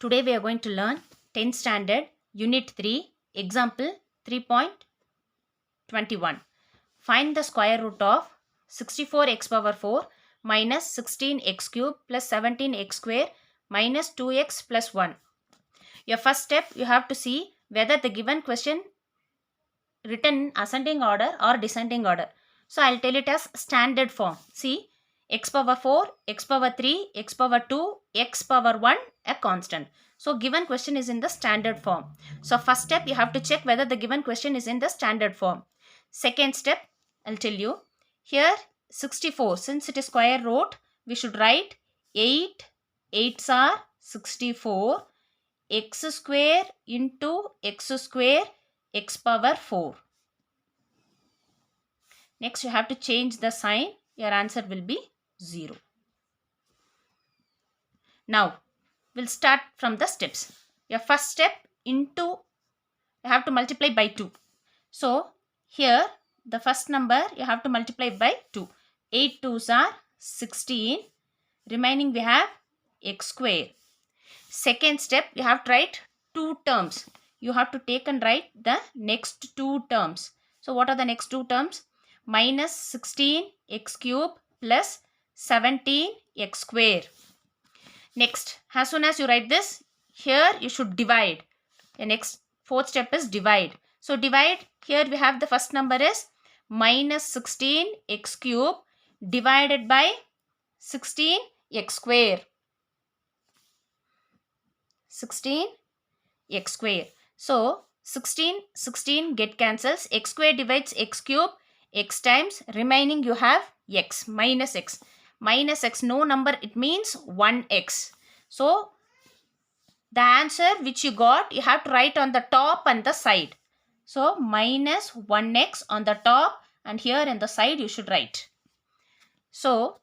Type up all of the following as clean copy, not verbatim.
Today we are going to learn 10th standard unit 3 example 3.21. Find the square root of 64x power 4 minus 16x cube plus 17x square minus 2x plus 1. Your first step, you have to see whether the given question written in ascending order or descending order. So I'll tell it as standard form. See, x power 4, x power 3, x power 2, x power 1 a constant. So given question is in the standard form. So first step, you have to check whether the given question is in the standard form. Second step, I'll tell you. Here 64, since it is square root, we should write 8 8s are 64 x square into x square x power 4. Next you have to change the sign. Your answer will be 0. Now we'll start from the steps. Your first step, into, you have to multiply by 2. So here the first number you have to multiply by 2. 8 2s are 16. Remaining we have x square. Second step, you have to write two terms. You have to take and write the next two terms. So what are the next two terms? Minus 16x cube plus 17x square. Next, as soon as you write this, here you should divide. The next fourth step is divide. So divide, here we have the first number is minus 16x cube divided by 16x square. 16x square. So 16 get cancels. X square divides x cube. X times. Remaining you have x. Minus x. Minus x. No number. It means 1x. So the answer which you got, you have to write on the top and the side. So minus 1x on the top, and here in the side you should write. So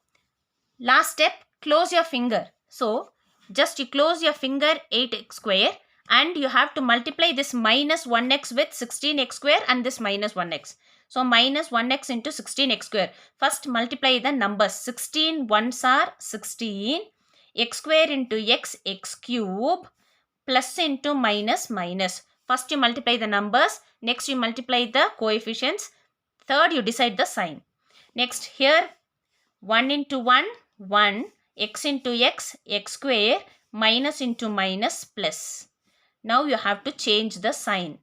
last step, close your finger. So just you close your finger 8x square, and you have to multiply this minus 1x with 16x square and this minus 1x. So minus 1x into 16x square. First multiply the numbers. 16 ones are 16. X square into x, x cube, plus into minus, minus. First you multiply the numbers. Next you multiply the coefficients. Third you decide the sign. Next here 1 into 1, 1. X into x, x square, minus into minus, plus. Now you have to change the sign.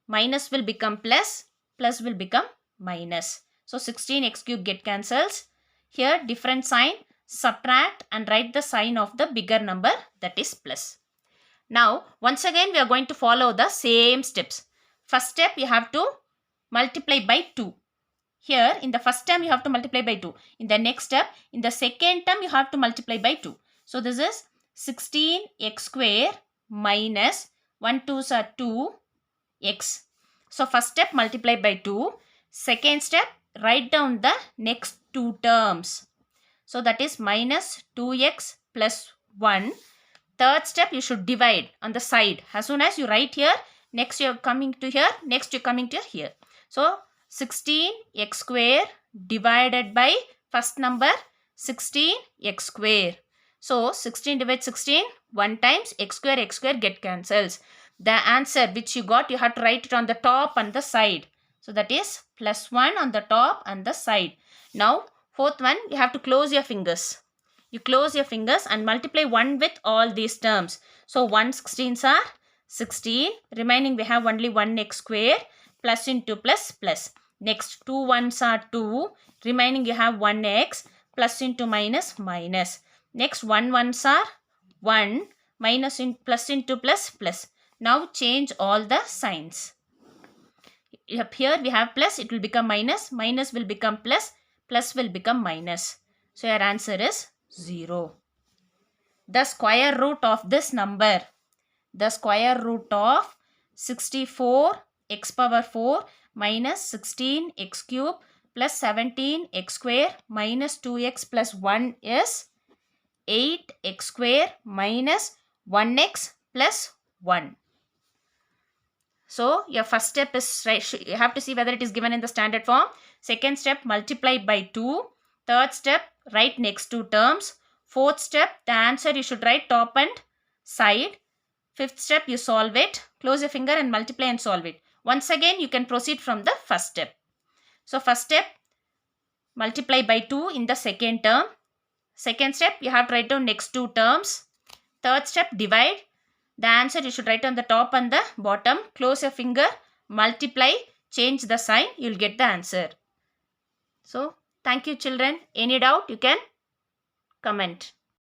Minus will become plus, plus will become minus. So 16x cube get cancels. Here different sign, subtract and write the sign of the bigger number, that is plus. Now once again we are going to follow the same steps. First step, you have to multiply by 2. Here in the first term you have to multiply by 2. In the next step, in the second term you have to multiply by 2. So this is 16x square minus 1 2s are 2x. So first step, multiply by 2. Second step, write down the next two terms. So that is minus 2x plus 1. Third step, you should divide on the side. As soon as you write here, next you are coming to here, next you are coming to here. So 16x square divided by first number 16x square. So 16 divides 16, 1 times x square get cancels. The answer which you got, you have to write it on the top and the side. So that is plus 1 on the top and the side. Now fourth one, you have to close your fingers. You close your fingers and multiply 1 with all these terms. So 1 16s are 16. Remaining we have only 1x square. Plus into plus, plus. Next 2 1s are 2. Remaining you have 1x. Plus into minus, minus. Next 1 1s are 1. Minus in plus into plus, plus. Now change all the signs. Here we have plus, it will become minus. Minus will become plus. Plus will become minus. So your answer is 0. The square root of this number. The square root of 64 x power 4 minus 16 x cube plus 17 x square minus 2x plus 1 is 8 x square minus 1x plus 1. So your first step is right. You have to see whether it is given in the standard form. Second step, multiply by 2. Third step, write next two terms. Fourth step, the answer you should write top and side. Fifth step, you solve it. Close your finger and multiply and solve it. Once again, you can proceed from the first step. So first step, multiply by 2 in the second term. Second step, you have to write down next two terms. Third step, divide. The answer you should write on the top and the bottom. Close your finger, multiply, change the sign, you will get the answer. So, thank you children. Any doubt, you can comment.